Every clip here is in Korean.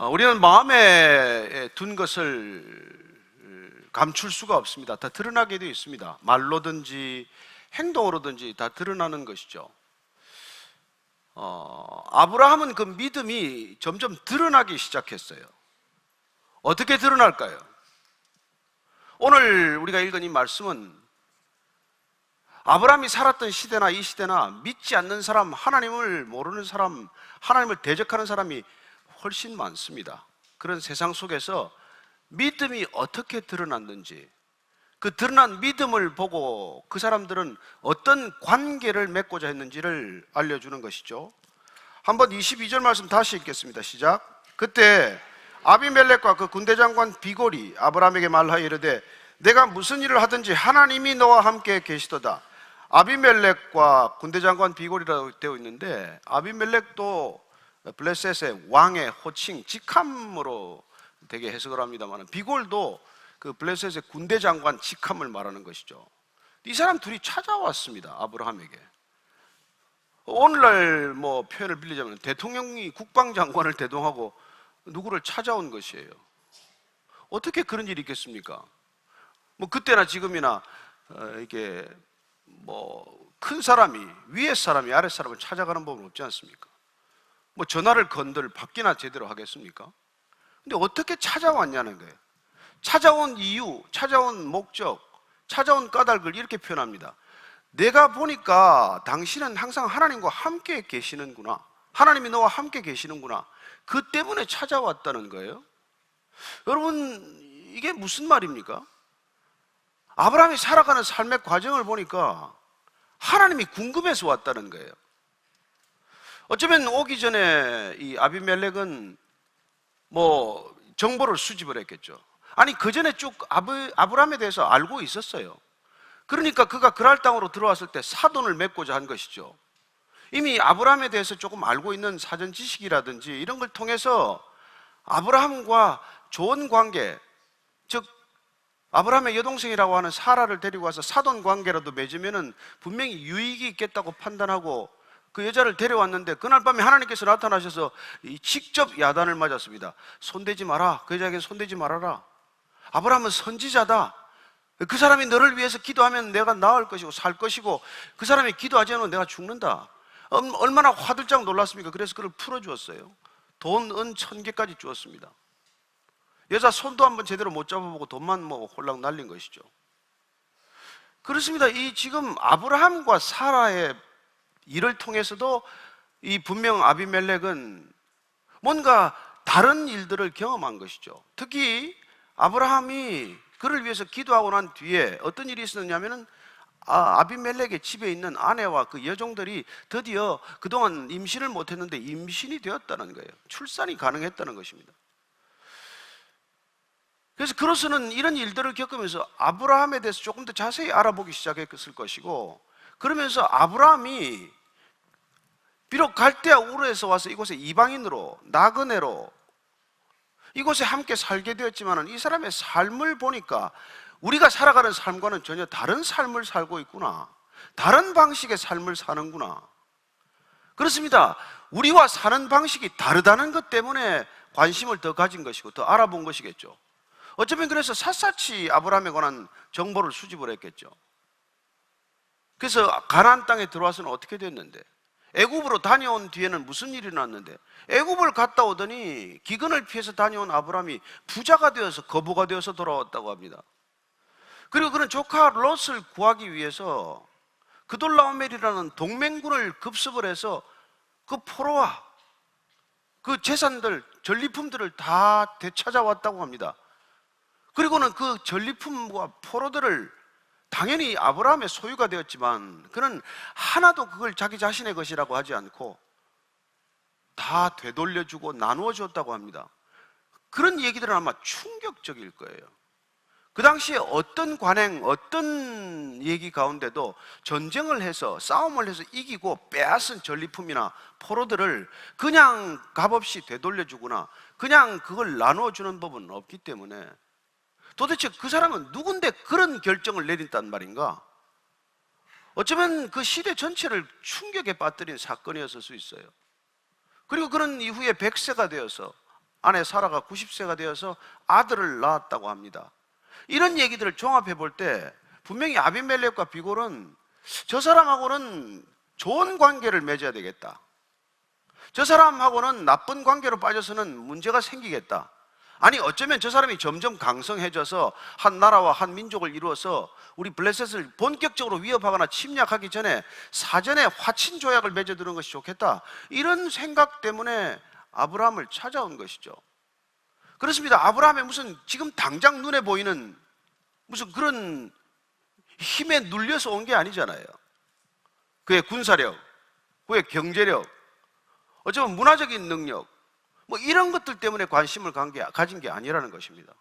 우리는 마음에 둔 것을 감출 수가 없습니다. 다 드러나게 되어 있습니다. 말로든지 행동으로든지 다 드러나는 것이죠. 아브라함은 그 믿음이 점점 드러나기 시작했어요. 어떻게 드러날까요? 오늘 우리가 읽은 이 말씀은 아브라함이 살았던 시대나 이 시대나 믿지 않는 사람, 하나님을 모르는 사람, 하나님을 대적하는 사람이 훨씬 많습니다. 그런 세상 속에서 믿음이 어떻게 드러났는지, 그 드러난 믿음을 보고 그 사람들은 어떤 관계를 맺고자 했는지를 알려주는 것이죠. 한번 22절 말씀 다시 읽겠습니다. 시작. 그때 아비멜렉과 그 군대장관 비골이 아브라함에게 말하여 이르되 내가 무슨 일을 하든지 하나님이 너와 함께 계시도다. 아비멜렉과 군대장관 비골이라고 되어 있는데, 아비멜렉도 블레셋의 왕의 호칭, 직함으로 되게 해석을 합니다만, 비골도 그 블레셋의 군대장관 직함을 말하는 것이죠. 이 사람 둘이 찾아왔습니다. 아브라함에게. 오늘날 표현을 빌리자면 대통령이 국방장관을 대동하고 누구를 찾아온 것이에요. 어떻게 그런 일이 있겠습니까? 그때나 지금이나 이게 큰 사람이 위에 사람이 아래 사람을 찾아가는 법은 없지 않습니까? 전화를 건들 받기나 제대로 하겠습니까? 근데 어떻게 찾아왔냐는 거예요. 찾아온 이유, 찾아온 목적, 찾아온 까닭을 이렇게 표현합니다. 내가 보니까 당신은 항상 하나님과 함께 계시는구나. 하나님이 너와 함께 계시는구나. 그 때문에 찾아왔다는 거예요. 여러분, 이게 무슨 말입니까? 아브라함이 살아가는 삶의 과정을 보니까 하나님이 궁금해서 왔다는 거예요. 어쩌면 오기 전에 이 아비멜렉은 정보를 수집을 했겠죠. 아니, 그 전에 쭉 아브라함에 대해서 알고 있었어요. 그러니까 그가 그랄 땅으로 들어왔을 때 사돈을 맺고자 한 것이죠. 이미 아브라함에 대해서 조금 알고 있는 사전 지식이라든지 이런 걸 통해서 아브라함과 좋은 관계, 즉 아브라함의 여동생이라고 하는 사라를 데리고 와서 사돈 관계라도 맺으면 분명히 유익이 있겠다고 판단하고 그 여자를 데려왔는데, 그날 밤에 하나님께서 나타나셔서 직접 야단을 맞았습니다. 손대지 마라. 그 여자에게 손대지 말아라. 아브라함은 선지자다. 그 사람이 너를 위해서 기도하면 내가 나을 것이고 살 것이고, 그 사람이 기도하지 않으면 내가 죽는다. 얼마나 화들짝 놀랐습니까? 그래서 그를 풀어주었어요. 돈, 은 1000개까지 주었습니다. 여자 손도 한번 제대로 못 잡아보고 돈만 홀랑 날린 것이죠. 그렇습니다. 이 지금 아브라함과 사라의 일을 통해서도 이 분명 아비멜렉은 뭔가 다른 일들을 경험한 것이죠. 특히 아브라함이 그를 위해서 기도하고 난 뒤에 어떤 일이 있었냐면은 아비멜렉의 집에 있는 아내와 그 여종들이 드디어 그동안 임신을 못했는데 임신이 되었다는 거예요. 출산이 가능했다는 것입니다. 그래서 그로서는 이런 일들을 겪으면서 아브라함에 대해서 조금 더 자세히 알아보기 시작했을 것이고, 그러면서 아브라함이 비록 갈대아 우르에서 와서 이곳에 이방인으로 나그네로 이곳에 함께 살게 되었지만 이 사람의 삶을 보니까 우리가 살아가는 삶과는 전혀 다른 삶을 살고 있구나, 다른 방식의 삶을 사는구나. 그렇습니다. 우리와 사는 방식이 다르다는 것 때문에 관심을 더 가진 것이고 더 알아본 것이겠죠. 어쩌면 그래서 샅샅이 아브라함에 관한 정보를 수집을 했겠죠. 그래서 가나안 땅에 들어와서는 어떻게 됐는데, 애굽으로 다녀온 뒤에는 무슨 일이 났는데, 애굽을 갔다 오더니 기근을 피해서 다녀온 아브라함이 부자가 되어서 거부가 되어서 돌아왔다고 합니다. 그리고 그는 조카 롯을 구하기 위해서 그돌라오멜이라는 동맹군을 급습을 해서 그 포로와 그 재산들, 전리품들을 다 되찾아왔다고 합니다. 그리고는 그 전리품과 포로들을 당연히 아브라함의 소유가 되었지만 그는 하나도 그걸 자기 자신의 것이라고 하지 않고 다 되돌려주고 나누어 주었다고 합니다. 그런 얘기들은 아마 충격적일 거예요. 그 당시에 어떤 관행, 어떤 얘기 가운데도 전쟁을 해서 싸움을 해서 이기고 빼앗은 전리품이나 포로들을 그냥 값없이 되돌려주거나 그냥 그걸 나누어 주는 법은 없기 때문에 도대체 그 사람은 누군데 그런 결정을 내린단 말인가? 어쩌면 그 시대 전체를 충격에 빠뜨린 사건이었을 수 있어요. 그리고 그런 이후에 100세가 되어서 아내 사라가 90세가 되어서 아들을 낳았다고 합니다. 이런 얘기들을 종합해 볼 때 분명히 아비멜렉과 비골은 저 사람하고는 좋은 관계를 맺어야 되겠다, 저 사람하고는 나쁜 관계로 빠져서는 문제가 생기겠다, 아니 어쩌면 저 사람이 점점 강성해져서 한 나라와 한 민족을 이루어서 우리 블레셋을 본격적으로 위협하거나 침략하기 전에 사전에 화친 조약을 맺어두는 것이 좋겠다, 이런 생각 때문에 아브라함을 찾아온 것이죠. 그렇습니다. 아브라함의 무슨 지금 당장 눈에 보이는 무슨 그런 힘에 눌려서 온 게 아니잖아요. 그의 군사력, 그의 경제력, 어쩌면 문화적인 능력, 뭐 이런 것들 때문에 관심을 가진 게 아니라는 것입니다.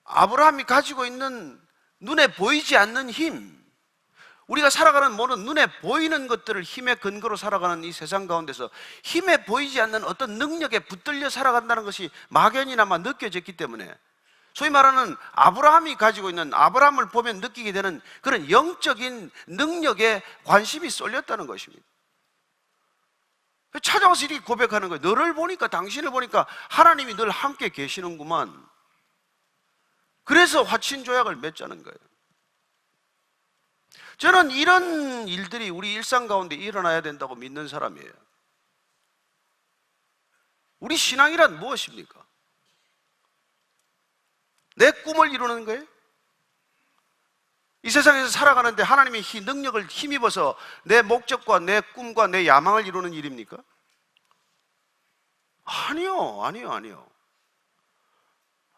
아브라함이 가지고 있는 눈에 보이지 않는 힘, 우리가 살아가는 모든 눈에 보이는 것들을 힘의 근거로 살아가는 이 세상 가운데서 힘에 보이지 않는 어떤 능력에 붙들려 살아간다는 것이 막연히나마 느껴졌기 때문에 소위 말하는 아브라함이 가지고 있는, 아브라함을 보면 느끼게 되는 그런 영적인 능력에 관심이 쏠렸다는 것입니다. 찾아와서 이렇게 고백하는 거예요. 너를 보니까, 당신을 보니까 하나님이 늘 함께 계시는구만. 그래서 화친 조약을 맺자는 거예요. 저는 이런 일들이 우리 일상 가운데 일어나야 된다고 믿는 사람이에요. 우리 신앙이란 무엇입니까? 내 꿈을 이루는 거예요? 이 세상에서 살아가는데 하나님의 능력을 힘입어서 내 목적과 내 꿈과 내 야망을 이루는 일입니까? 아니요.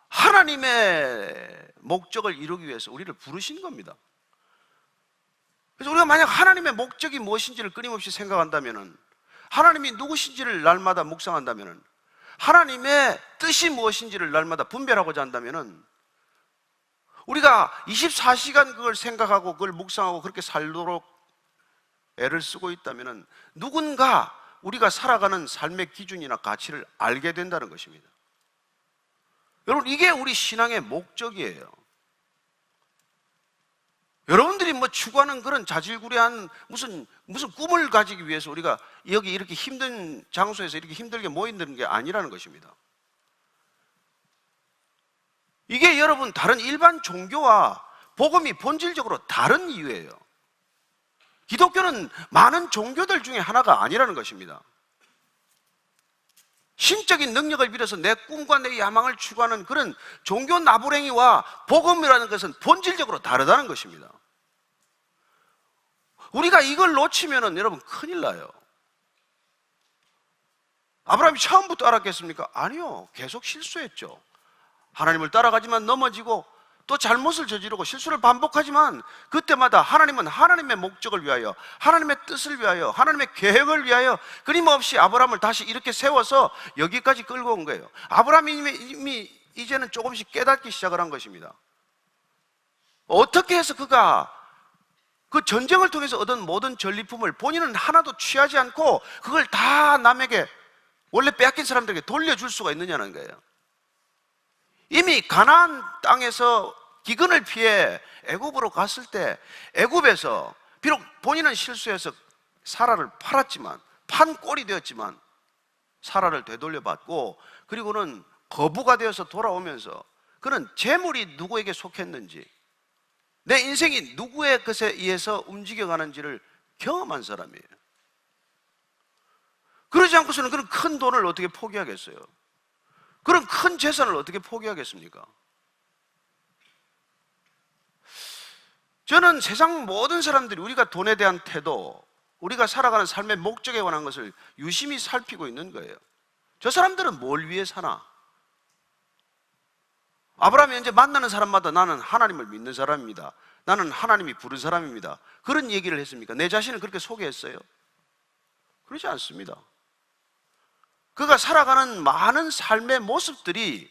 하나님의 목적을 이루기 위해서 우리를 부르신 겁니다. 그래서 우리가 만약 하나님의 목적이 무엇인지를 끊임없이 생각한다면, 하나님이 누구신지를 날마다 묵상한다면, 하나님의 뜻이 무엇인지를 날마다 분별하고자 한다면, 우리가 24시간 그걸 생각하고 그걸 묵상하고 그렇게 살도록 애를 쓰고 있다면 누군가 우리가 살아가는 삶의 기준이나 가치를 알게 된다는 것입니다. 여러분, 이게 우리 신앙의 목적이에요. 여러분들이 뭐 추구하는 그런 자질구레한 무슨 꿈을 가지기 위해서 우리가 여기 이렇게 힘든 장소에서 이렇게 힘들게 모이는 게 아니라는 것입니다. 이게 여러분 다른 일반 종교와 복음이 본질적으로 다른 이유예요. 기독교는 많은 종교들 중에 하나가 아니라는 것입니다. 신적인 능력을 빌어서 내 꿈과 내 야망을 추구하는 그런 종교 나부랭이와 복음이라는 것은 본질적으로 다르다는 것입니다. 우리가 이걸 놓치면은 여러분 큰일 나요. 아브라함이 처음부터 알았겠습니까? 아니요. 계속 실수했죠. 하나님을 따라가지만 넘어지고 또 잘못을 저지르고 실수를 반복하지만 그때마다 하나님은 하나님의 목적을 위하여, 하나님의 뜻을 위하여, 하나님의 계획을 위하여 끊임없이 아브라함을 다시 이렇게 세워서 여기까지 끌고 온 거예요. 아브라함이 이미 이제는 조금씩 깨닫기 시작을 한 것입니다. 어떻게 해서 그가 그 전쟁을 통해서 얻은 모든 전리품을 본인은 하나도 취하지 않고 그걸 다 남에게, 원래 빼앗긴 사람들에게 돌려줄 수가 있느냐는 거예요. 이미 가나안 땅에서 기근을 피해 애굽으로 갔을 때 애굽에서 비록 본인은 실수해서 사라를 팔았지만, 판 꼴이 되었지만 사라를 되돌려받고, 그리고는 거부가 되어서 돌아오면서 그는 재물이 누구에게 속했는지, 내 인생이 누구의 것에 의해서 움직여가는지를 경험한 사람이에요. 그러지 않고서는 그런 큰 돈을 어떻게 포기하겠어요? 그런 큰 재산을 어떻게 포기하겠습니까? 저는 세상 모든 사람들이 우리가 돈에 대한 태도, 우리가 살아가는 삶의 목적에 관한 것을 유심히 살피고 있는 거예요. 저 사람들은 뭘 위해 사나? 아브라함이 이제 만나는 사람마다 나는 하나님을 믿는 사람입니다, 나는 하나님이 부른 사람입니다, 그런 얘기를 했습니까? 내 자신을 그렇게 소개했어요? 그렇지 않습니다. 그가 살아가는 많은 삶의 모습들이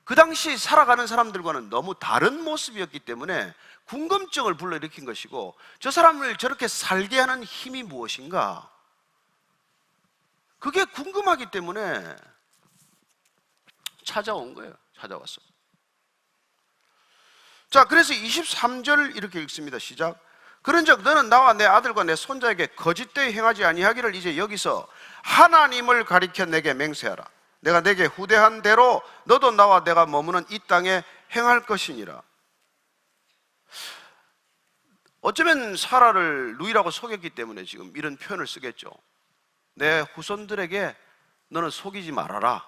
그 당시 살아가는 사람들과는 너무 다른 모습이었기 때문에 궁금증을 불러일으킨 것이고, 저 사람을 저렇게 살게 하는 힘이 무엇인가, 그게 궁금하기 때문에 찾아온 거예요. 찾아왔어. 자, 그래서 23절 이렇게 읽습니다. 시작. 그런즉 너는 나와 내 아들과 내 손자에게 거짓되이 행하지 아니하기를 이제 여기서 하나님을 가리켜 내게 맹세하라. 내가 내게 후대한 대로 너도 나와 내가 머무는 이 땅에 행할 것이니라. 어쩌면 사라를 누이라고 속였기 때문에 지금 이런 표현을 쓰겠죠. 내 후손들에게 너는 속이지 말아라.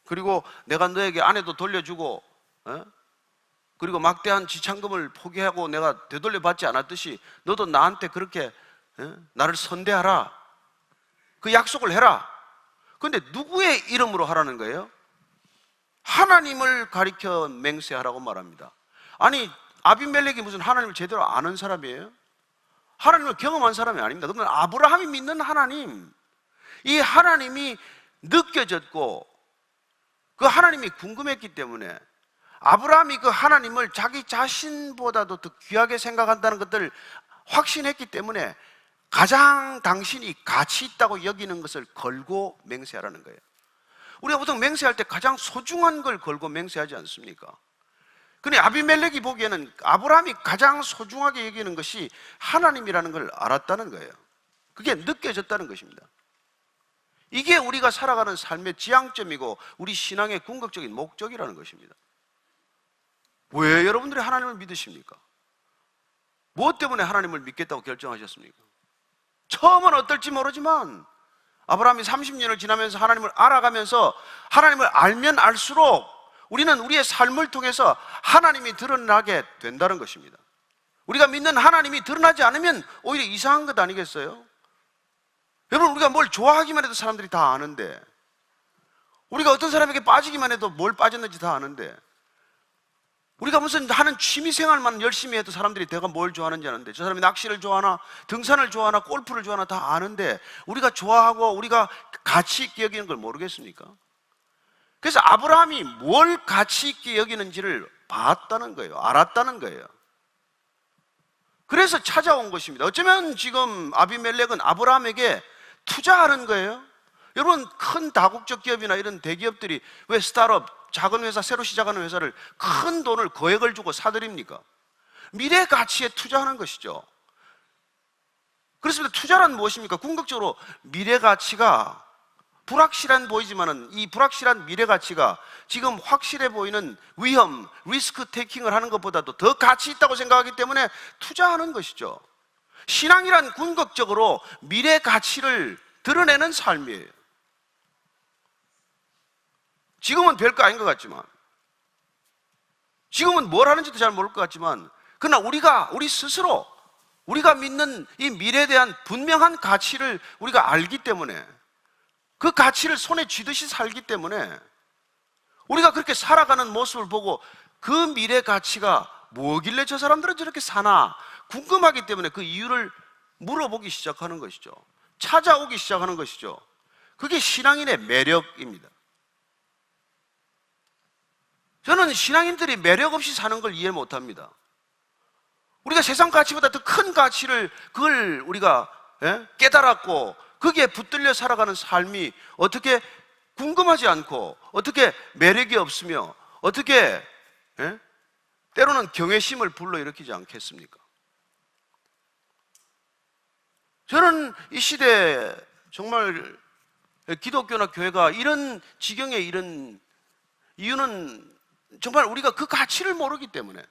그리고 내가 너에게 아내도 돌려주고, 그리고 막대한 지참금을 포기하고 내가 되돌려 받지 않았듯이 너도 나한테 그렇게 나를 선대하라. 그 약속을 해라. 그런데 누구의 이름으로 하라는 거예요? 하나님을 가리켜 맹세하라고 말합니다. 아니, 아비멜렉이 무슨 하나님을 제대로 아는 사람이에요? 하나님을 경험한 사람이 아닙니다. 그러면 아브라함이 믿는 하나님, 이 하나님이 느껴졌고 그 하나님이 궁금했기 때문에 아브라함이 그 하나님을 자기 자신보다도 더 귀하게 생각한다는 것들을 확신했기 때문에 가장 당신이 가치 있다고 여기는 것을 걸고 맹세하라는 거예요. 우리가 보통 맹세할 때 가장 소중한 걸 걸고 맹세하지 않습니까? 근데 아비멜렉이 보기에는 아브라함이 가장 소중하게 여기는 것이 하나님이라는 걸 알았다는 거예요. 그게 느껴졌다는 것입니다. 이게 우리가 살아가는 삶의 지향점이고 우리 신앙의 궁극적인 목적이라는 것입니다. 왜 여러분들이 하나님을 믿으십니까? 무엇 때문에 하나님을 믿겠다고 결정하셨습니까? 처음은 어떨지 모르지만 아브라함이 30년을 지나면서 하나님을 알아가면서 하나님을 알면 알수록 우리는 우리의 삶을 통해서 하나님이 드러나게 된다는 것입니다. 우리가 믿는 하나님이 드러나지 않으면 오히려 이상한 것 아니겠어요? 여러분, 우리가 뭘 좋아하기만 해도 사람들이 다 아는데, 우리가 어떤 사람에게 빠지기만 해도 뭘 빠졌는지 다 아는데, 우리가 무슨 하는 취미생활만 열심히 해도 사람들이 내가 뭘 좋아하는지 아는데, 저 사람이 낚시를 좋아하나 등산을 좋아하나 골프를 좋아하나 다 아는데 우리가 좋아하고 우리가 가치 있게 여기는 걸 모르겠습니까? 그래서 아브라함이 뭘 가치 있게 여기는지를 봤다는 거예요. 알았다는 거예요. 그래서 찾아온 것입니다. 어쩌면 지금 아비멜렉은 아브라함에게 투자하는 거예요. 여러분, 큰 다국적 기업이나 이런 대기업들이 왜 스타트업, 작은 회사, 새로 시작하는 회사를 큰 돈을 거액을 주고 사들입니까? 미래 가치에 투자하는 것이죠. 그렇습니다. 투자란 무엇입니까? 궁극적으로 미래 가치가 불확실한 보이지만은 이 불확실한 미래 가치가 지금 확실해 보이는 위험, 리스크 테이킹을 하는 것보다도 더 가치 있다고 생각하기 때문에 투자하는 것이죠. 신앙이란 궁극적으로 미래 가치를 드러내는 삶이에요. 지금은 별거 아닌 것 같지만, 지금은 뭘 하는지도 잘 모를 것 같지만, 그러나 우리 스스로 우리가 믿는 이 미래에 대한 분명한 가치를 우리가 알기 때문에, 그 가치를 손에 쥐듯이 살기 때문에 우리가 그렇게 살아가는 모습을 보고 그 미래 가치가 뭐길래 저 사람들은 저렇게 사나 궁금하기 때문에 그 이유를 물어보기 시작하는 것이죠. 찾아오기 시작하는 것이죠. 그게 신앙인의 매력입니다. 저는 신앙인들이 매력 없이 사는 걸 이해 못합니다. 우리가 세상 가치보다 더 큰 가치를 그걸 우리가 깨달았고 거기에 붙들려 살아가는 삶이 어떻게 궁금하지 않고 어떻게 매력이 없으며 어떻게 때로는 경외심을 불러일으키지 않겠습니까? 저는 이 시대에 정말 기독교나 교회가 이런 지경에 이른 이유는 정말 우리가 그 가치를 모르기 때문에,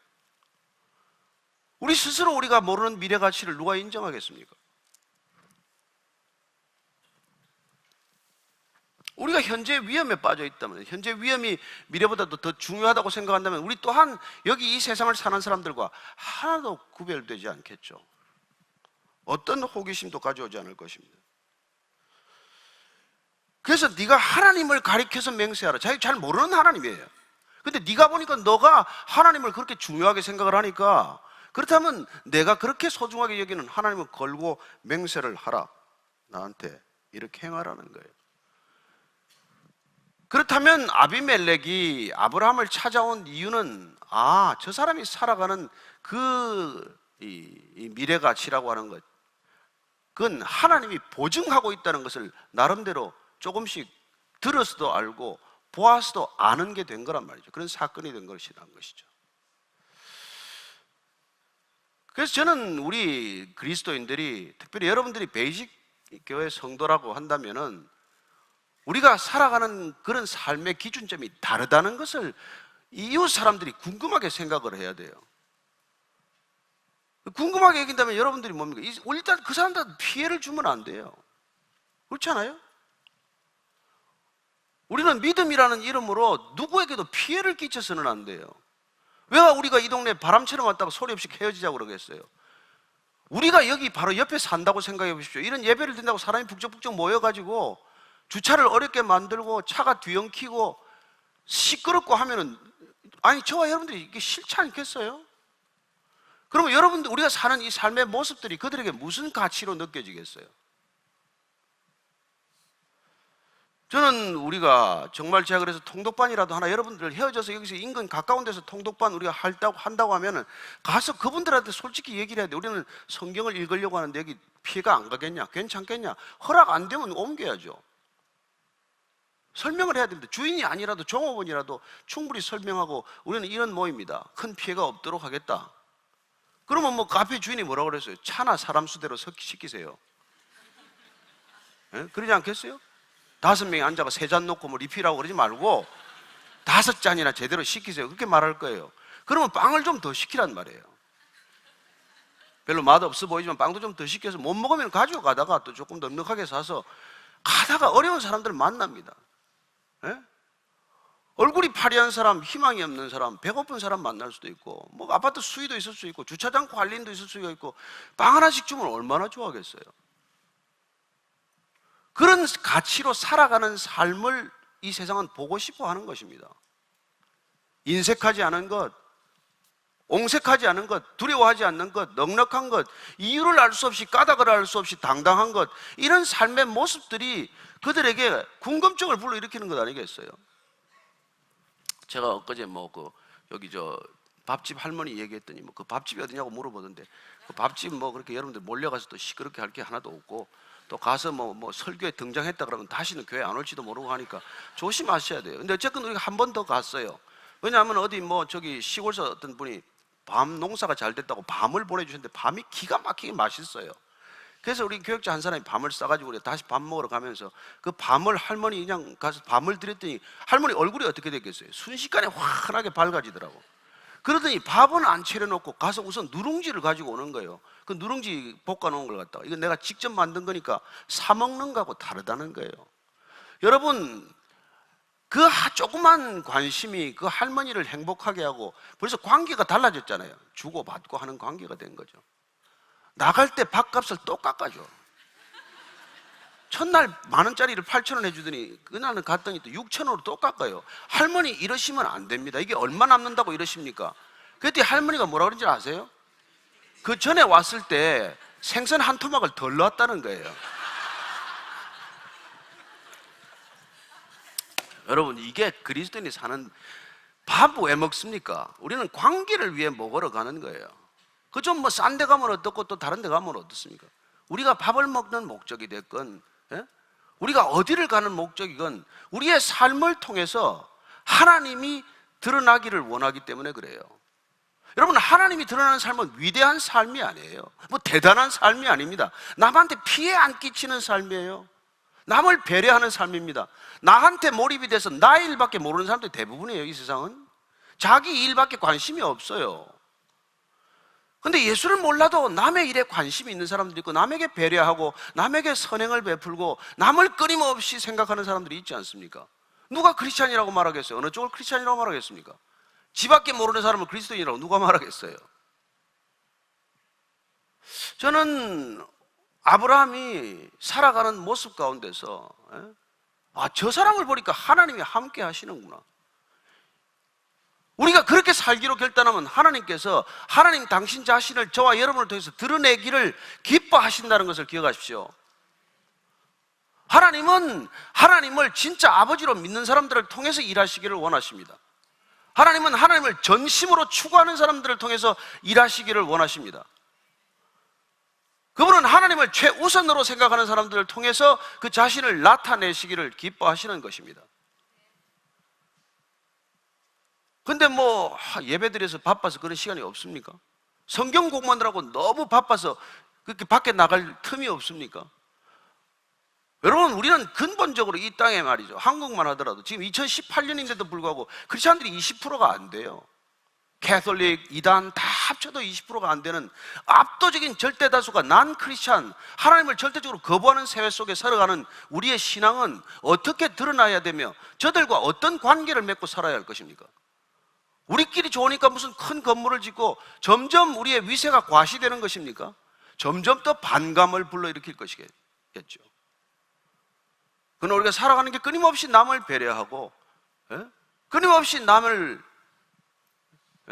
우리 스스로 우리가 모르는 미래 가치를 누가 인정하겠습니까? 우리가 현재 위험에 빠져 있다면, 현재 위험이 미래보다도 더 중요하다고 생각한다면 우리 또한 여기 이 세상을 사는 사람들과 하나도 구별되지 않겠죠. 어떤 호기심도 가져오지 않을 것입니다. 그래서 네가 하나님을 가리켜서 맹세하라. 자기 잘 모르는 하나님이에요. 근데 네가 보니까 너가 하나님을 그렇게 중요하게 생각을 하니까, 그렇다면 내가 그렇게 소중하게 여기는 하나님을 걸고 맹세를 하라. 나한테 이렇게 행하라는 거예요. 그렇다면 아비멜렉이 아브라함을 찾아온 이유는, 저 사람이 살아가는 이 미래 가치라고 하는 것, 그건 하나님이 보증하고 있다는 것을 나름대로 조금씩 들어서도 알고 보아서도 아는 게 된 거란 말이죠. 그런 사건이 된 것이라는 것이죠. 그래서 저는 우리 그리스도인들이, 특별히 여러분들이 베이직 교회 성도라고 한다면은 우리가 살아가는 그런 삶의 기준점이 다르다는 것을 이웃 사람들이 궁금하게 생각을 해야 돼요. 궁금하게 여긴다면 여러분들이 뭡니까? 일단 그 사람들한테 피해를 주면 안 돼요. 그렇지 않아요? 우리는 믿음이라는 이름으로 누구에게도 피해를 끼쳐서는 안 돼요. 왜 우리가 이 동네에 바람처럼 왔다고 소리 없이 헤어지자고 그러겠어요? 우리가 여기 바로 옆에 산다고 생각해 보십시오. 이런 예배를 드린다고 사람이 북적북적 모여가지고 주차를 어렵게 만들고 차가 뒤엉키고 시끄럽고 하면은, 아니 저와 여러분들이 이게 싫지 않겠어요? 그러면 여러분들, 우리가 사는 이 삶의 모습들이 그들에게 무슨 가치로 느껴지겠어요? 저는 우리가 정말, 제가 그래서 통독반이라도 하나, 여러분들 헤어져서 여기서 인근 가까운 데서 통독반 우리가 한다고 하면은 가서 그분들한테 솔직히 얘기를 해야 돼. 우리는 성경을 읽으려고 하는데 여기 피해가 안 가겠냐? 괜찮겠냐? 허락 안 되면 옮겨야죠. 설명을 해야 됩니다. 주인이 아니라도 종업원이라도 충분히 설명하고, 우리는 이런 모임이다, 큰 피해가 없도록 하겠다. 그러면 뭐 카페 주인이 뭐라고 그랬어요? 차나 사람 수대로 시키세요. 예? 그러지 않겠어요? 5명이 앉아가 3잔 놓고 뭐 리필하고 그러지 말고 5잔이나 제대로 시키세요. 그렇게 말할 거예요. 그러면 빵을 좀 더 시키란 말이에요. 별로 맛없어 보이지만 빵도 좀 더 시켜서 못 먹으면 가져가다가 또 조금 넉넉하게 사서 가다가 어려운 사람들을 만납니다. 예? 얼굴이 파리한 사람, 희망이 없는 사람, 배고픈 사람 만날 수도 있고, 뭐 아파트 수위도 있을 수 있고, 주차장 관리인도 있을 수가 있고, 빵 하나씩 주면 얼마나 좋아하겠어요. 그런 가치로 살아가는 삶을 이 세상은 보고 싶어 하는 것입니다. 인색하지 않은 것, 옹색하지 않은 것, 두려워하지 않는 것, 넉넉한 것, 이유를 알 수 없이, 까닭을 알 수 없이 당당한 것, 이런 삶의 모습들이 그들에게 궁금증을 불러일으키는 것 아니겠어요? 제가 엊그제 여기 밥집 할머니 얘기했더니 그 밥집이 어디냐고 물어보던데, 그 밥집 그렇게 여러분들 몰려가서 또 시끄럽게 할 게 하나도 없고, 또 가서 설교에 등장했다 그러면 다시는 교회 안 올지도 모르고 하니까 조심하셔야 돼요. 근데 어쨌든 우리가 한 번 더 갔어요. 왜냐하면 어디 저기 시골에서 어떤 분이 밤 농사가 잘 됐다고 밤을 보내주셨는데 밤이 기가 막히게 맛있어요. 그래서 우리 교육자 한 사람이 밤을 싸가지고 우리 다시 밥 먹으러 가면서 그 밤을 할머니 그냥 가서 밤을 드렸더니 할머니 얼굴이 어떻게 됐겠어요? 순식간에 환하게 밝아지더라고. 그러더니 밥은 안 차려놓고 가서 우선 누룽지를 가지고 오는 거예요. 그 누룽지 볶아놓은 걸 갖다가, 이거 내가 직접 만든 거니까 사 먹는 거하고 다르다는 거예요. 여러분, 그 조그만 관심이 그 할머니를 행복하게 하고 벌써 관계가 달라졌잖아요. 주고받고 하는 관계가 된 거죠. 나갈 때 밥값을 또 깎아줘. 첫날 10,000원짜리를 8,000원 해주더니 그날은 갔더니 또 6,000원으로 또 깎아요. 할머니 이러시면 안 됩니다. 이게 얼마 남는다고 이러십니까? 그때 할머니가 뭐라 그런지 아세요? 그 전에 왔을 때 생선 한 토막을 덜 넣었다는 거예요. 여러분, 이게 그리스도인이 사는, 밥 왜 먹습니까? 우리는 관계를 위해 먹으러 가는 거예요. 그 좀 싼 데 가면 어떻고 또 다른 데 가면 어떻습니까? 우리가 밥을 먹는 목적이 됐건, 예? 우리가 어디를 가는 목적이건 우리의 삶을 통해서 하나님이 드러나기를 원하기 때문에 그래요. 여러분, 하나님이 드러나는 삶은 위대한 삶이 아니에요. 대단한 삶이 아닙니다. 남한테 피해 안 끼치는 삶이에요. 남을 배려하는 삶입니다. 나한테 몰입이 돼서 나의 일밖에 모르는 사람들이 대부분이에요. 이 세상은 자기 일밖에 관심이 없어요. 근데 예수를 몰라도 남의 일에 관심이 있는 사람들이 있고, 남에게 배려하고 남에게 선행을 베풀고 남을 끊임없이 생각하는 사람들이 있지 않습니까? 누가 크리스찬이라고 말하겠어요? 어느 쪽을 크리스찬이라고 말하겠습니까? 지밖에 모르는 사람을 그리스도인이라고 누가 말하겠어요? 저는 아브라함이 살아가는 모습 가운데서 저 사람을 보니까 하나님이 함께 하시는구나. 우리가 그렇게 살기로 결단하면 하나님께서 하나님 당신 자신을 저와 여러분을 통해서 드러내기를 기뻐하신다는 것을 기억하십시오. 하나님은 하나님을 진짜 아버지로 믿는 사람들을 통해서 일하시기를 원하십니다. 하나님은 하나님을 전심으로 추구하는 사람들을 통해서 일하시기를 원하십니다. 그분은 하나님을 최우선으로 생각하는 사람들을 통해서 그 자신을 나타내시기를 기뻐하시는 것입니다. 근데 예배드려서 바빠서 그런 시간이 없습니까? 성경 공부하느라고 너무 바빠서 그렇게 밖에 나갈 틈이 없습니까? 여러분, 우리는 근본적으로 이 땅에 말이죠, 한국만 하더라도 지금 2018년인데도 불구하고 크리스찬들이 20%가 안 돼요. 캐톨릭, 이단 다 합쳐도 20%가 안 되는 압도적인 절대 다수가 난 크리스찬, 하나님을 절대적으로 거부하는 사회 속에 살아가는 우리의 신앙은 어떻게 드러나야 되며 저들과 어떤 관계를 맺고 살아야 할 것입니까? 우리끼리 좋으니까 무슨 큰 건물을 짓고 점점 우리의 위세가 과시되는 것입니까? 점점 더 반감을 불러일으킬 것이겠죠. 그러나 우리가 살아가는 게 끊임없이 남을 배려하고, 끊임없이 남을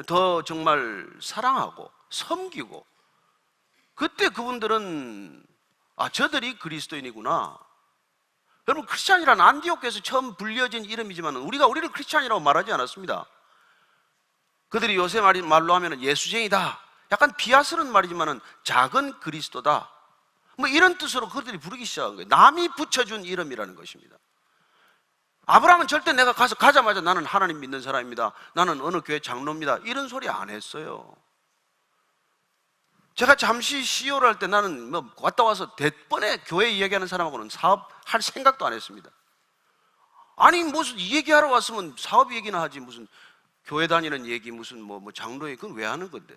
더 정말 사랑하고 섬기고, 그때 그분들은 저들이 그리스도인이구나. 여러분, 크리스찬이란 안디옥에서 처음 불려진 이름이지만 우리가 우리를 크리스찬이라고 말하지 않았습니다. 그들이 요새 말로 하면 예수쟁이다, 약간 비하스러운 말이지만 작은 그리스도다, 뭐 이런 뜻으로 그들이 부르기 시작한 거예요. 남이 붙여준 이름이라는 것입니다. 아브라함은 절대 내가 가자마자 나는 하나님 믿는 사람입니다, 나는 어느 교회 장로입니다, 이런 소리 안 했어요. 제가 잠시 CEO를 할 때 나는 뭐 왔다 와서 대번에 교회 이야기하는 사람하고는 사업할 생각도 안 했습니다. 아니 무슨 이 얘기하러 왔으면 사업 얘기나 하지, 무슨 교회 다니는 얘기, 무슨 뭐 장로 얘기, 그건 왜 하는 건데?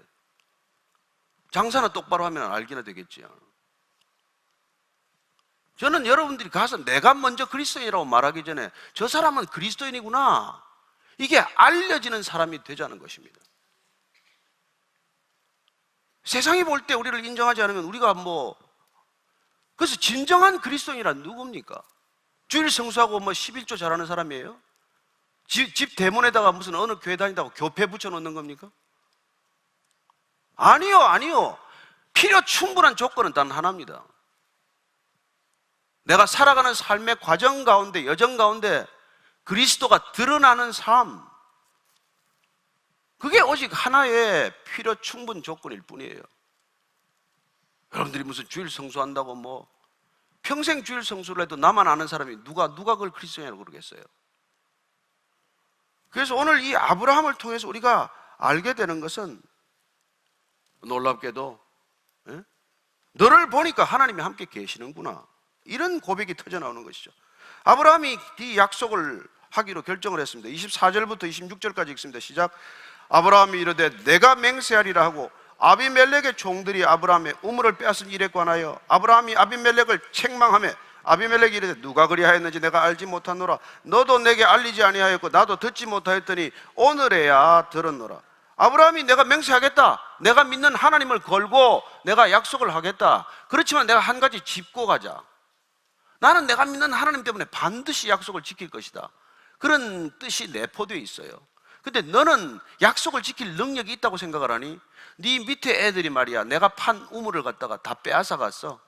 장사나 똑바로 하면 알기나 되겠지. 저는 여러분들이 가서 내가 먼저 그리스도인이라고 말하기 전에 저 사람은 그리스도인이구나, 이게 알려지는 사람이 되자는 것입니다. 세상이 볼 때 우리를 인정하지 않으면 우리가 그래서 진정한 그리스도인이란 누굽니까? 주일 성수하고 11조 잘하는 사람이에요? 집 대문에다가 무슨 어느 교회 다닌다고 교패 붙여놓는 겁니까? 아니요. 필요 충분한 조건은 단 하나입니다. 내가 살아가는 삶의 과정 가운데, 여정 가운데 그리스도가 드러나는 삶, 그게 오직 하나의 필요 충분 조건일 뿐이에요. 여러분들이 무슨 주일 성수한다고 평생 주일 성수를 해도 나만 아는 사람이 누가 그걸 그리스도인이라고 그러겠어요? 그래서 오늘 이 아브라함을 통해서 우리가 알게 되는 것은 놀랍게도 너를 보니까 하나님이 함께 계시는구나, 이런 고백이 터져나오는 것이죠. 아브라함이 이 약속을 하기로 결정을 했습니다. 24절부터 26절까지 읽습니다. 시작. 아브라함이 이르되 내가 맹세하리라 하고 아비멜렉의 종들이 아브라함의 우물을 빼앗은 일에 관하여 아브라함이 아비멜렉을 책망하며 아비멜렉이 이르되 누가 그리하였는지 내가 알지 못하노라. 너도 내게 알리지 아니하였고 나도 듣지 못하였더니 오늘에야 들었노라. 아브라함이 내가 맹세하겠다, 내가 믿는 하나님을 걸고 내가 약속을 하겠다, 그렇지만 내가 한 가지 짚고 가자, 나는 내가 믿는 하나님 때문에 반드시 약속을 지킬 것이다, 그런 뜻이 내포되어 있어요. 근데 너는 약속을 지킬 능력이 있다고 생각을 하니? 네 밑에 애들이 말이야, 내가 판 우물을 갖다가 다 빼앗아 갔어.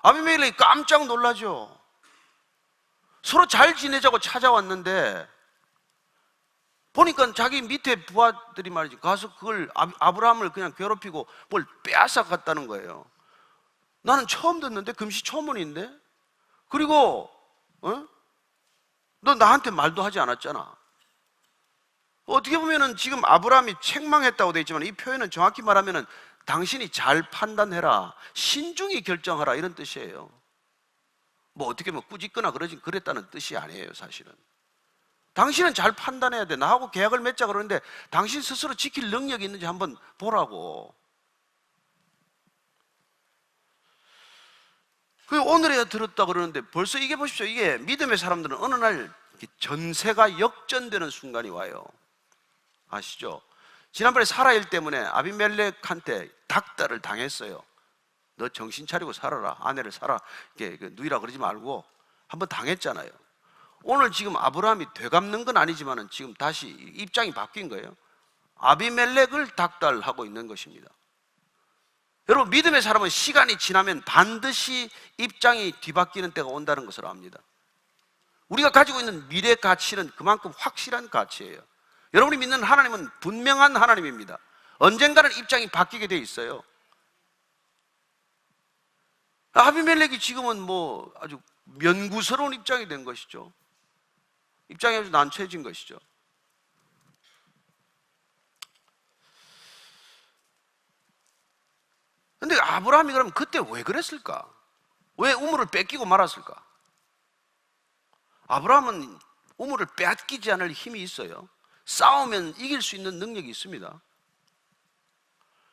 아비멜렉이 깜짝 놀라죠. 서로 잘 지내자고 찾아왔는데 보니까 자기 밑에 부하들이 말이지 가서 그걸 아브라함을 그냥 괴롭히고 뭘 빼앗아 갔다는 거예요. 나는 처음 듣는데, 금시초문인데. 그리고 너 나한테 말도 하지 않았잖아. 어떻게 보면은 지금 아브라함이 책망했다고 되어 있지만 이 표현은 정확히 말하면은 당신이 잘 판단해라, 신중히 결정하라, 이런 뜻이에요. 어떻게 꾸짖거나 그랬다는 뜻이 아니에요. 사실은 당신은 잘 판단해야 돼. 나하고 계약을 맺자 그러는데 당신 스스로 지킬 능력이 있는지 한번 보라고. 오늘에야 들었다 그러는데 벌써 이게 보십시오. 이게 믿음의 사람들은 어느 날 전세가 역전되는 순간이 와요. 아시죠? 지난번에 사라 일 때문에 아비멜렉한테 닥달을 당했어요. 너 정신 차리고 살아라, 아내를 살아, 이렇게 누이라 그러지 말고, 한번 당했잖아요. 오늘 지금 아브라함이 되갚는 건 아니지만 지금 다시 입장이 바뀐 거예요. 아비멜렉을 닥달하고 있는 것입니다. 여러분, 믿음의 사람은 시간이 지나면 반드시 입장이 뒤바뀌는 때가 온다는 것을 압니다. 우리가 가지고 있는 미래 가치는 그만큼 확실한 가치예요. 여러분이 믿는 하나님은 분명한 하나님입니다. 언젠가는 입장이 바뀌게 돼 있어요. 아비멜렉이 지금은 아주 면구스러운 입장이 된 것이죠. 입장이 아주 난처해진 것이죠. 근데 아브라함이 그럼 그때 왜 그랬을까? 왜 우물을 뺏기고 말았을까? 아브라함은 우물을 빼앗기지 않을 힘이 있어요. 싸우면 이길 수 있는 능력이 있습니다.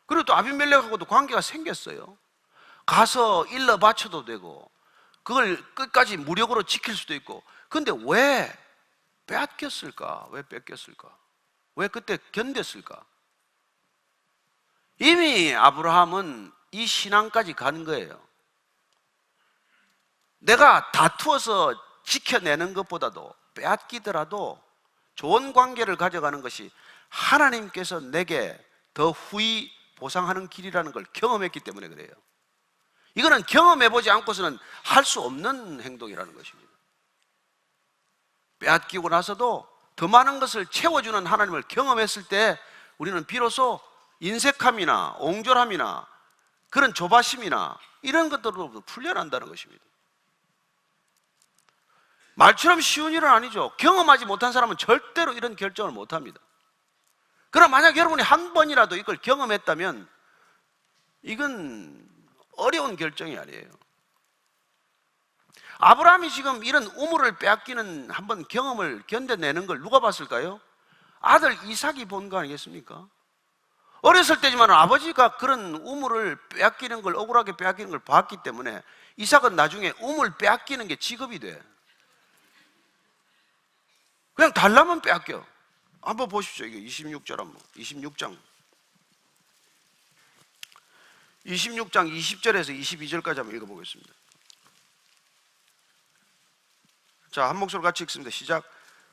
그리고 또 아비멜렉하고도 관계가 생겼어요. 가서 일러 바쳐도 되고 그걸 끝까지 무력으로 지킬 수도 있고. 근데 왜 빼앗겼을까? 왜 뺏겼을까? 왜 그때 견뎠을까? 이미 아브라함은 이 신앙까지 간 거예요. 내가 다투어서 지켜내는 것보다도 빼앗기더라도 좋은 관계를 가져가는 것이 하나님께서 내게 더 후히 보상하는 길이라는 걸 경험했기 때문에 그래요. 이거는 경험해보지 않고서는 할 수 없는 행동이라는 것입니다. 빼앗기고 나서도 더 많은 것을 채워주는 하나님을 경험했을 때 우리는 비로소 인색함이나 옹졸함이나 그런 조바심이나 이런 것들로부터 풀려난다는 것입니다. 말처럼 쉬운 일은 아니죠. 경험하지 못한 사람은 절대로 이런 결정을 못합니다. 그럼 만약 여러분이 한 번이라도 이걸 경험했다면 이건 어려운 결정이 아니에요. 아브라함이 지금 이런 우물을 빼앗기는 한번 경험을 견뎌내는 걸 누가 봤을까요? 아들 이삭이 본 거 아니겠습니까? 어렸을 때지만 아버지가 그런 우물을 빼앗기는 걸, 억울하게 빼앗기는 걸 봤기 때문에 이삭은 나중에 우물 빼앗기는 게 직업이 돼. 그냥 달라면 빼앗겨. 한번 보십시오. 이게 26절 한번. 26장 20절에서 22절까지 한번 읽어보겠습니다. 자, 한 목소리 같이 읽습니다. 시작.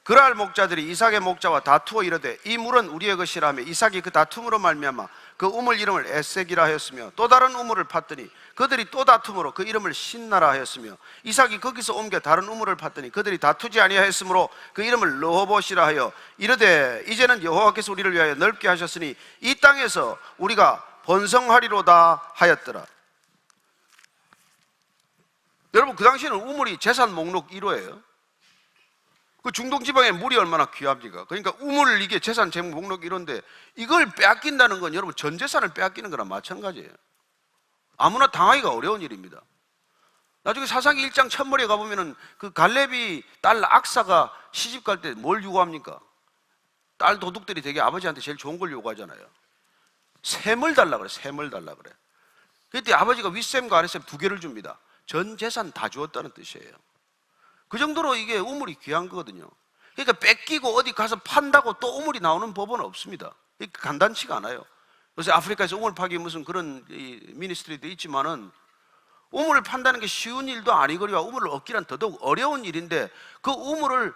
그랄 목자들이 이삭의 목자와 다투어 이르되 이 물은 우리의 것이라 하며 이삭이 그 다툼으로 말미암아 그 우물 이름을 에색이라 하였으며 또 다른 우물을 팠더니 그들이 또 다툼으로 그 이름을 신나라 하였으며 이삭이 거기서 옮겨 다른 우물을 팠더니 그들이 다투지 아니하였으므로 그 이름을 르호봇이라 하여 이르되 이제는 여호와께서 우리를 위하여 넓게 하셨으니 이 땅에서 우리가 번성하리로다 하였더라. 여러분, 그 당시에는 우물이 재산 목록 1호예요. 그 중동 지방에 물이 얼마나 귀합니까? 그러니까 우물 이게 재산 제목 목록 1호인데 이걸 빼앗긴다는 건 여러분 전 재산을 빼앗기는 거랑 마찬가지예요. 아무나 당하기가 어려운 일입니다. 나중에 사사기 1장 첫머리에 가보면은 그 갈렙이 딸 악사가 시집 갈 때 뭘 요구합니까? 딸 도둑들이 되게 아버지한테 제일 좋은 걸 요구하잖아요. 셈을 달라 그래. 셈을 달라 그래. 그때 아버지가 윗셈과 아랫셈 두 개를 줍니다. 전 재산 다 주었다는 뜻이에요. 그 정도로 이게 우물이 귀한 거거든요. 그러니까 뺏기고 어디 가서 판다고 또 우물이 나오는 법은 없습니다. 간단치가 않아요. 그래서 아프리카에서 우물 파기 무슨 그런 미니스트리도 있지만은 우물을 판다는 게 쉬운 일도 아니거리와 우물을 얻기란 더더욱 어려운 일인데 그 우물을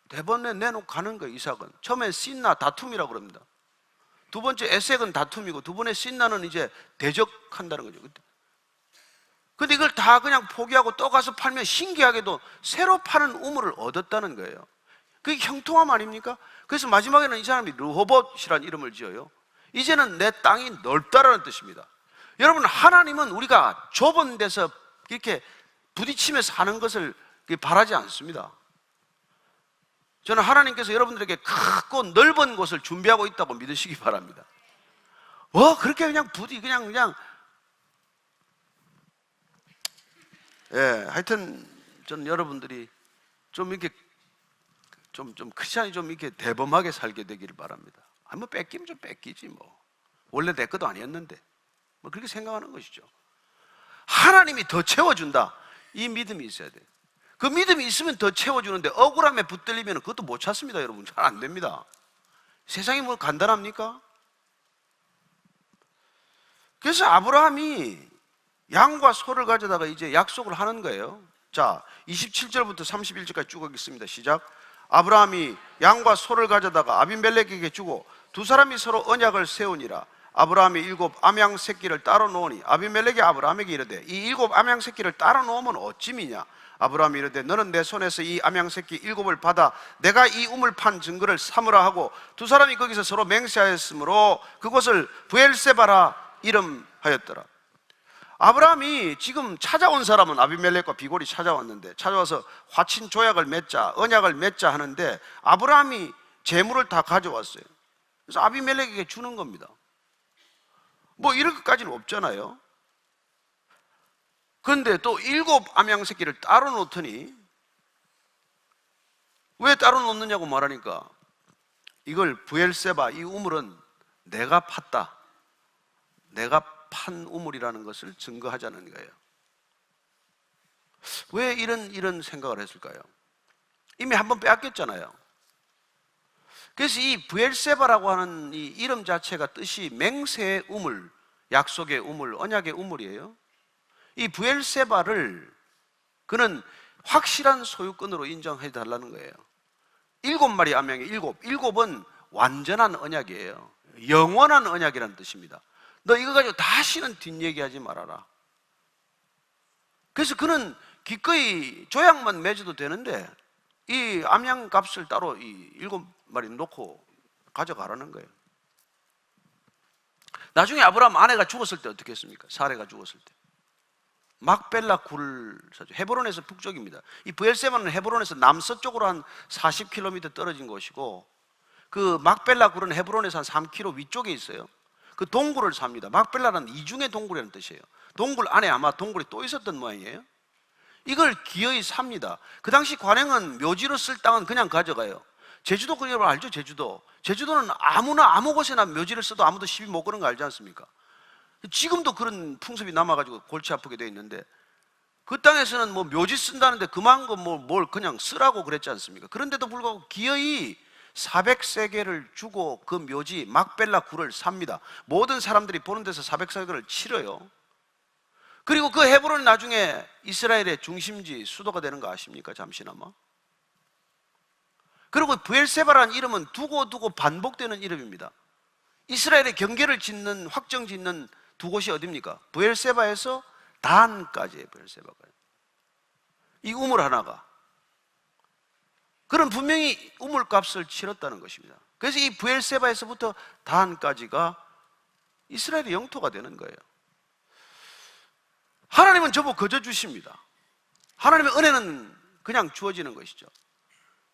대번에 내놓고 가는 거예요. 이삭은 처음에 신나 다툼이라고 그럽니다. 두 번째 에색은 다툼이고 두 번째 신나는 이제 대적한다는 거죠. 근데 이걸 다 그냥 포기하고 또 가서 팔면 신기하게도 새로 파는 우물을 얻었다는 거예요. 그게 형통함 아닙니까? 그래서 마지막에는 이 사람이 르호봇이라는 이름을 지어요. 이제는 내 땅이 넓다라는 뜻입니다. 여러분, 하나님은 우리가 좁은 데서 이렇게 부딪히며 사는 것을 바라지 않습니다. 저는 하나님께서 여러분들에게 크고 넓은 곳을 준비하고 있다고 믿으시기 바랍니다. 그렇게 그냥 그냥 하여튼 저는 여러분들이 좀 이렇게 좀 크리스찬이 좀 이렇게 대범하게 살게 되기를 바랍니다. 뭐 뺏기면 좀 뺏기지 뭐. 원래 내 것도 아니었는데. 뭐 그렇게 생각하는 것이죠. 하나님이 더 채워준다. 이 믿음이 있어야 돼요. 그 믿음이 있으면 더 채워주는데 억울함에 붙들리면 그것도 못 찾습니다, 여러분. 잘 안 됩니다. 세상이 뭐 간단합니까? 그래서 아브라함이 양과 소를 가져다가 이제 약속을 하는 거예요. 자, 27절부터 31절까지 쭉 읽겠습니다. 시작. 아브라함이 양과 소를 가져다가 아비멜렉에게 주고 두 사람이 서로 언약을 세우니라. 아브라함이 7 암양 새끼를 따로 놓으니 아비멜렉이 아브라함에게 이르되 이 7 암양 새끼를 따로 놓으면 어찌미냐. 아브라함이 이르되 너는 내 손에서 이 암양 새끼 7을 받아 내가 이 우물 판 증거를 삼으라 하고 두 사람이 거기서 서로 맹세하였으므로 그곳을 브엘세바라 이름하였더라. 아브라함이 지금 찾아온 사람은 아비멜렉과 비골이 찾아왔는데 찾아와서 화친 조약을 맺자, 언약을 맺자 하는데 아브라함이 재물을 다 가져왔어요. 그래서 아비멜렉에게 주는 겁니다. 뭐 이럴 것까지는 없잖아요. 그런데 또 7 암양 새끼를 따로 놓더니, 왜 따로 놓느냐고 말하니까 이걸 브엘세바, 이 우물은 내가 팠다, 내가 판 우물이라는 것을 증거하자는 거예요. 왜 이런 생각을 했을까요? 이미 한번 빼앗겼잖아요. 그래서 이 브엘세바라고 하는 이 이름 자체가 뜻이 맹세의 우물, 약속의 우물, 언약의 우물이에요. 이 브엘세바를 그는 확실한 소유권으로 인정해 달라는 거예요. 7마리 암양의 7은 완전한 언약이에요. 영원한 언약이라는 뜻입니다. 너 이거 가지고 다시는 뒷얘기하지 말아라. 그래서 그는 기꺼이 조약만 맺어도 되는데 이 암양 값을 따로 이 7마리 놓고 가져가라는 거예요. 나중에 아브라함 아내가 죽었을 때 어떻게 했습니까? 사레가 죽었을 때 막벨라 굴을 사죠. 헤브론에서 북쪽입니다. 이 브엘세바는 헤브론에서 남서쪽으로 한 40km 떨어진 곳이고, 그 막벨라 굴은 헤브론에서 한 3km 위쪽에 있어요. 그 동굴을 삽니다. 막벨라는 이중의 동굴이라는 뜻이에요. 동굴 안에 아마 동굴이 또 있었던 모양이에요. 이걸 기어이 삽니다. 그 당시 관행은 묘지로 쓸 땅은 그냥 가져가요. 제주도 그 여러분 알죠? 제주도는 아무나 아무 곳에나 묘지를 써도 아무도 시비 못 거는 거 알지 않습니까? 지금도 그런 풍습이 남아가지고 골치 아프게 돼 있는데, 그 땅에서는 뭐 묘지 쓴다는데 그만큼 뭘 그냥 쓰라고 그랬지 않습니까? 그런데도 불구하고 기어이 400세겔을 주고 그 묘지 막벨라 굴을 삽니다. 모든 사람들이 보는 데서 400세겔을 치러요. 그리고 그 헤브론이 나중에 이스라엘의 중심지, 수도가 되는 거 아십니까? 잠시나마. 그리고 브엘세바라는 이름은 두고 반복되는 이름입니다. 이스라엘의 경계를 짓는, 확정 짓는 두 곳이 어디입니까? 브엘세바에서 단까지예요. 브엘세바가. 이 우물 하나가. 그럼 분명히 우물값을 치렀다는 것입니다. 그래서 이 브엘세바에서부터 단까지가 이스라엘의 영토가 되는 거예요. 하나님은 저보고 거저 주십니다. 하나님의 은혜는 그냥 주어지는 것이죠.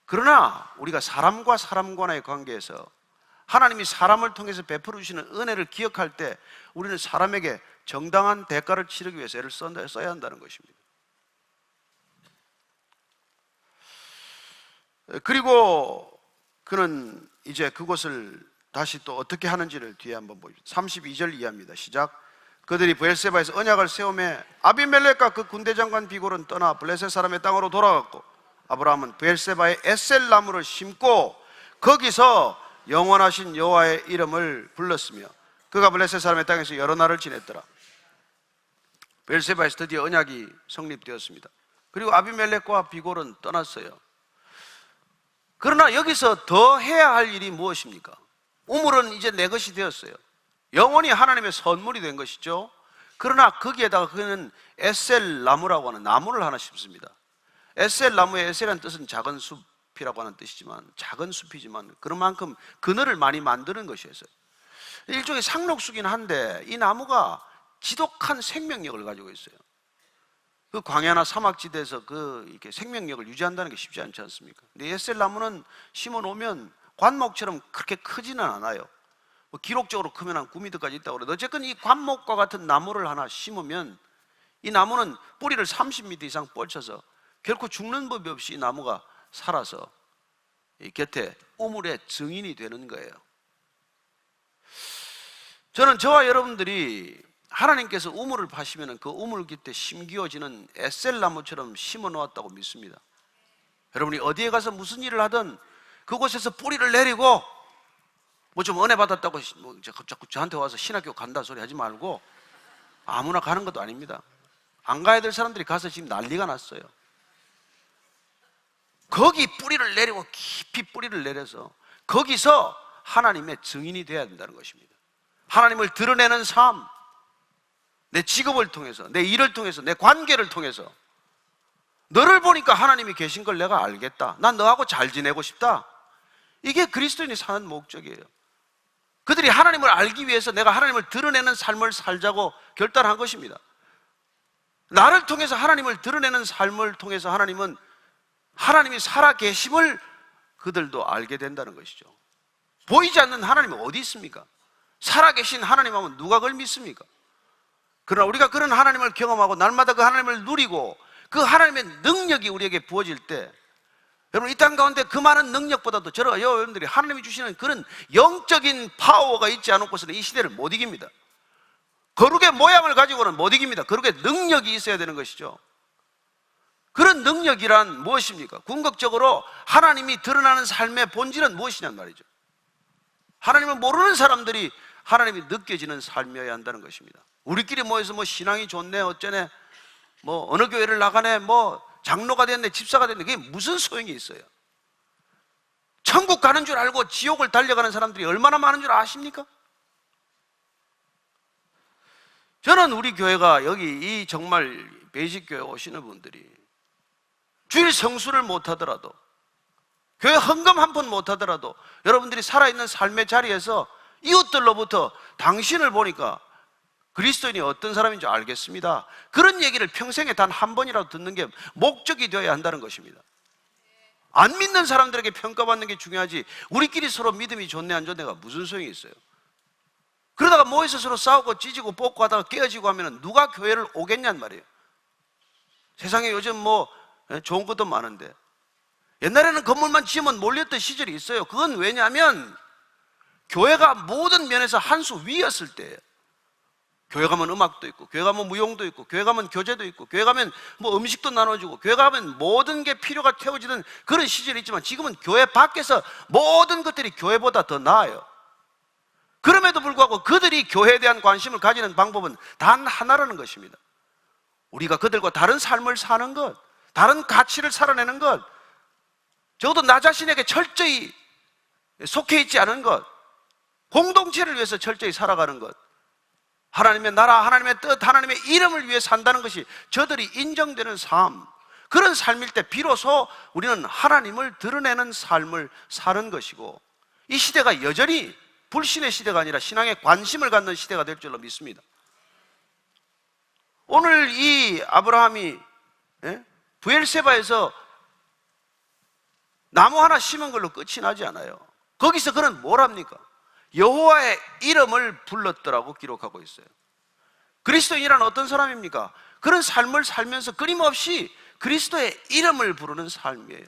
그러나 우리가 사람과 사람 간의 관계에서 하나님이 사람을 통해서 베풀어 주시는 은혜를 기억할 때 우리는 사람에게 정당한 대가를 치르기 위해서 애를 써야 한다는 것입니다. 그리고 그는 이제 그것을 다시 또 어떻게 하는지를 뒤에 한번 보십시오. 32절 이하입니다. 시작. 그들이 브엘세바에서 언약을 세우매 아비멜렉과 그 군대장관 비골은 떠나 블레셋 사람의 땅으로 돌아갔고, 아브라함은 브엘세바에 에셀 나무를 심고 거기서 영원하신 여호와의 이름을 불렀으며 그가 블레셋 사람의 땅에서 여러 날을 지냈더라. 브엘세바에서 드디어 언약이 성립되었습니다. 그리고 아비멜렉과 비골은 떠났어요. 그러나 여기서 더 해야 할 일이 무엇입니까? 우물은 이제 내 것이 되었어요. 영원히 하나님의 선물이 된 것이죠. 그러나 거기에다가 그는 에셀 나무라고 하는 나무를 하나 심습니다. 에셀 나무의 에셀이라는 뜻은 작은 숲이라고 하는 뜻이지만, 작은 숲이지만 그런 만큼 그늘을 많이 만드는 것이었어요. 일종의 상록수긴 한데 이 나무가 지독한 생명력을 가지고 있어요. 그 광야나 사막지대에서 이렇게 생명력을 유지한다는 게 쉽지 않지 않습니까? 근데 에셀 나무는 심어 놓으면 관목처럼 그렇게 크지는 않아요. 뭐 기록적으로 크면 한 9m까지 있다고 그래도 어쨌든 이 관목과 같은 나무를 하나 심으면 이 나무는 뿌리를 30m 이상 뻗쳐서 결코 죽는 법이 없이 이 나무가 살아서 이 곁에 우물의 증인이 되는 거예요. 저는 저와 여러분들이 하나님께서 우물을 파시면 그 우물 곁에 심기어지는 에셀 나무처럼 심어 놓았다고 믿습니다. 여러분이 어디에 가서 무슨 일을 하든 그곳에서 뿌리를 내리고 뭐 좀 은혜 받았다고 자꾸 저한테 와서 신학교 간다 소리 하지 말고 아무나 가는 것도 아닙니다. 안 가야 될 사람들이 가서 지금 난리가 났어요. 거기 뿌리를 내리고 깊이 뿌리를 내려서 거기서 하나님의 증인이 되어야 된다는 것입니다. 하나님을 드러내는 삶, 내 직업을 통해서, 내 일을 통해서, 내 관계를 통해서 너를 보니까 하나님이 계신 걸 내가 알겠다. 난 너하고 잘 지내고 싶다. 이게 그리스도인이 사는 목적이에요. 그들이 하나님을 알기 위해서 내가 하나님을 드러내는 삶을 살자고 결단한 것입니다. 나를 통해서 하나님을 드러내는 삶을 통해서 하나님은 하나님이 살아계심을 그들도 알게 된다는 것이죠. 보이지 않는 하나님이 어디 있습니까? 살아계신 하나님 하면 누가 그걸 믿습니까? 그러나 우리가 그런 하나님을 경험하고 날마다 그 하나님을 누리고 그 하나님의 능력이 우리에게 부어질 때, 여러분 이 땅 가운데 그 많은 능력보다도 여러분들이 하나님이 주시는 그런 영적인 파워가 있지 않고서는 이 시대를 못 이깁니다. 거룩의 모양을 가지고는 못 이깁니다. 거룩의 능력이 있어야 되는 것이죠. 그런 능력이란 무엇입니까? 궁극적으로 하나님이 드러나는 삶의 본질은 무엇이냔 말이죠. 하나님을 모르는 사람들이 하나님이 느껴지는 삶이어야 한다는 것입니다. 우리끼리 모여서 뭐 신앙이 좋네 어쩌네 뭐 어느 교회를 나가네 뭐 장로가 됐네 집사가 됐네 그게 무슨 소용이 있어요? 천국 가는 줄 알고 지옥을 달려가는 사람들이 얼마나 많은 줄 아십니까? 저는 우리 교회가 여기 이 정말 베이직교회 오시는 분들이 주일 성수를 못하더라도 교회 헌금 한 푼 못하더라도 여러분들이 살아있는 삶의 자리에서 이웃들로부터 당신을 보니까 그리스도인이 어떤 사람인지 알겠습니다, 그런 얘기를 평생에 단 한 번이라도 듣는 게 목적이 되어야 한다는 것입니다. 안 믿는 사람들에게 평가받는 게 중요하지 우리끼리 서로 믿음이 좋네 안 좋네가 무슨 소용이 있어요? 그러다가 모여서 서로 싸우고 찢고 뽑고 하다가 깨어지고 하면 누가 교회를 오겠냔 말이에요. 세상에 요즘 뭐 좋은 것도 많은데 옛날에는 건물만 지으면 몰렸던 시절이 있어요. 그건 왜냐하면 교회가 모든 면에서 한 수 위였을 때예요. 교회 가면 음악도 있고 교회 가면 무용도 있고 교회 가면 교제도 있고 교회 가면 뭐 음식도 나눠주고 교회 가면 모든 게 필요가 채워지는 그런 시절이 있지만 지금은 교회 밖에서 모든 것들이 교회보다 더 나아요. 그럼에도 불구하고 그들이 교회에 대한 관심을 가지는 방법은 단 하나라는 것입니다. 우리가 그들과 다른 삶을 사는 것, 다른 가치를 살아내는 것, 적어도 나 자신에게 철저히 속해 있지 않은 것, 공동체를 위해서 철저히 살아가는 것, 하나님의 나라, 하나님의 뜻, 하나님의 이름을 위해 산다는 것이 저들이 인정되는 삶, 그런 삶일 때 비로소 우리는 하나님을 드러내는 삶을 사는 것이고, 이 시대가 여전히 불신의 시대가 아니라 신앙에 관심을 갖는 시대가 될 줄로 믿습니다. 오늘 이 아브라함이 브엘세바에서 나무 하나 심은 걸로 끝이 나지 않아요. 거기서 그는 뭘 합니까? 여호와의 이름을 불렀더라고 기록하고 있어요. 그리스도인이란 어떤 사람입니까? 그런 삶을 살면서 끊임없이 그리스도의 이름을 부르는 삶이에요.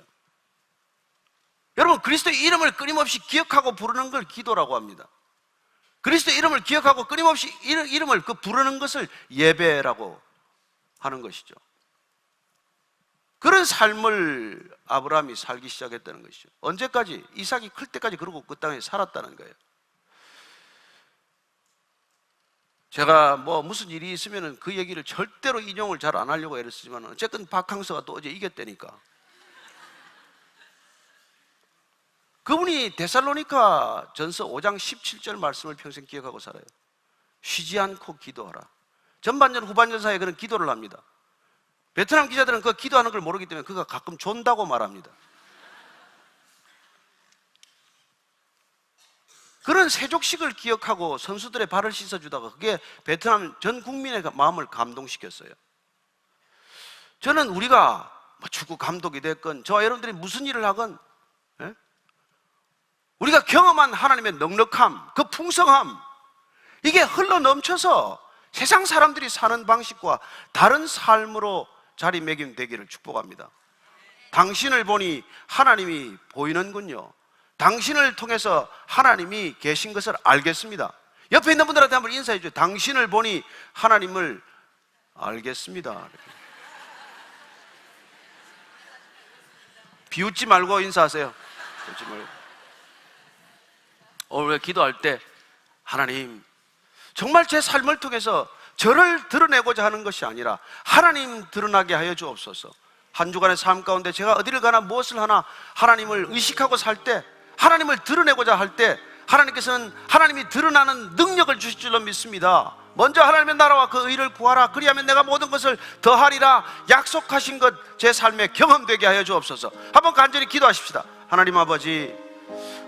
여러분, 그리스도의 이름을 끊임없이 기억하고 부르는 걸 기도라고 합니다. 그리스도의 이름을 기억하고 끊임없이 이름을 부르는 것을 예배라고 하는 것이죠. 그런 삶을 아브라함이 살기 시작했다는 것이죠. 언제까지? 이삭이 클 때까지 그러고 그 땅에 살았다는 거예요. 제가 뭐 무슨 일이 있으면 그 얘기를 절대로 인용을 잘 안 하려고 애를 쓰지만 어쨌든 박항서가 또 어제 이겼다니까. 그분이 데살로니가 전서 5장 17절 말씀을 평생 기억하고 살아요. 쉬지 않고 기도하라. 전반전 후반전 사이에 그런 기도를 합니다. 베트남 기자들은 그 기도하는 걸 모르기 때문에 그가 가끔 존다고 말합니다. 그런 세족식을 기억하고 선수들의 발을 씻어주다가 그게 베트남 전 국민의 마음을 감동시켰어요. 저는 우리가 축구 감독이 됐건 저와 여러분들이 무슨 일을 하건 우리가 경험한 하나님의 넉넉함, 그 풍성함, 이게 흘러 넘쳐서 세상 사람들이 사는 방식과 다른 삶으로 자리매김되기를 축복합니다. 당신을 보니 하나님이 보이는군요. 당신을 통해서 하나님이 계신 것을 알겠습니다. 옆에 있는 분들한테 한번 인사해 주세요. 당신을 보니 하나님을 알겠습니다. 비웃지 말고 인사하세요. 비웃지 말고. 오늘 기도할 때 하나님, 정말 제 삶을 통해서 저를 드러내고자 하는 것이 아니라 하나님 드러나게 하여 주옵소서. 한 주간의 삶 가운데 제가 어디를 가나 무엇을 하나 하나님을 의식하고 살 때, 하나님을 드러내고자 할 때 하나님께서는 하나님이 드러나는 능력을 주실 줄로 믿습니다. 먼저 하나님의 나라와 그 의를 구하라. 그리하면 내가 모든 것을 더하리라. 약속하신 것 제 삶에 경험되게 하여 주옵소서. 한번 간절히 기도하십시다. 하나님 아버지,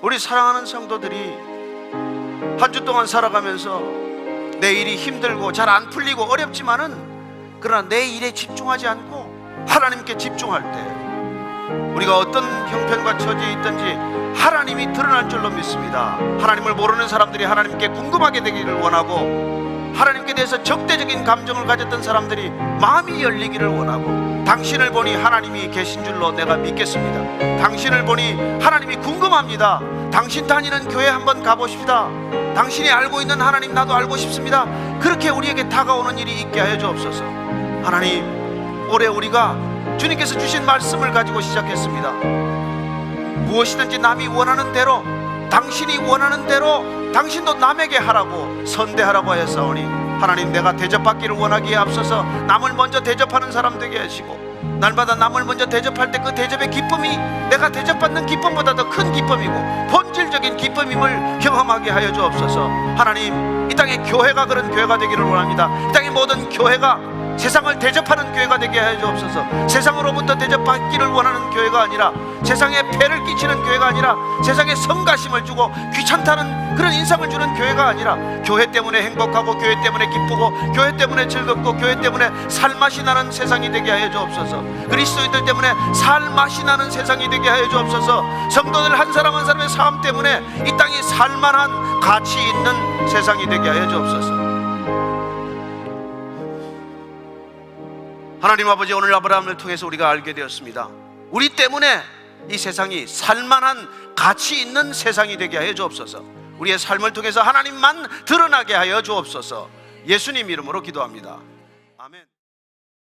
우리 사랑하는 성도들이 한 주 동안 살아가면서 내 일이 힘들고 잘 안 풀리고 어렵지만은 그러나 내 일에 집중하지 않고 하나님께 집중할 때 우리가 어떤 형편과 처지에 있든지 하나님이 드러날 줄로 믿습니다. 하나님을 모르는 사람들이 하나님께 궁금하게 되기를 원하고 하나님께 대해서 적대적인 감정을 가졌던 사람들이 마음이 열리기를 원하고, 당신을 보니 하나님이 계신 줄로 내가 믿겠습니다. 당신을 보니 하나님이 궁금합니다. 당신 다니는 교회 한번 가보십시다. 당신이 알고 있는 하나님 나도 알고 싶습니다. 그렇게 우리에게 다가오는 일이 있게 하여 주옵소서. 하나님, 올해 우리가 주님께서 주신 말씀을 가지고 시작했습니다. 무엇이든지 남이 원하는 대로, 당신이 원하는 대로 당신도 남에게 하라고 선대하라고 하였사오니, 하나님, 내가 대접받기를 원하기에 앞서서 남을 먼저 대접하는 사람 되게 하시고, 날마다 남을 먼저 대접할 때 그 대접의 기쁨이 내가 대접받는 기쁨보다 더 큰 기쁨이고 본질적인 기쁨임을 경험하게 하여 주옵소서. 하나님, 이 땅의 교회가 그런 교회가 되기를 원합니다. 이 땅의 모든 교회가 세상을 대접하는 교회가 되게 하여 주옵소서. 세상으로부터 대접받기를 원하는 교회가 아니라, 세상에 폐를 끼치는 교회가 아니라, 세상에 성가심을 주고 귀찮다는 그런 인상을 주는 교회가 아니라, 교회 때문에 행복하고 교회 때문에 기쁘고 교회 때문에 즐겁고 교회 때문에 살맛이 나는 세상이 되게 하여 주옵소서. 그리스도인들 때문에 살맛이 나는 세상이 되게 하여 주옵소서. 성도들 한 사람 한 사람의 삶 때문에 이 땅이 살만한 가치 있는 세상이 되게 하여 주옵소서. 하나님 아버지, 오늘 아브라함을 통해서 우리가 알게 되었습니다. 우리 때문에 이 세상이 살만한 가치 있는 세상이 되게 하여 주옵소서. 우리의 삶을 통해서 하나님만 드러나게 하여 주옵소서. 예수님 이름으로 기도합니다. 아멘.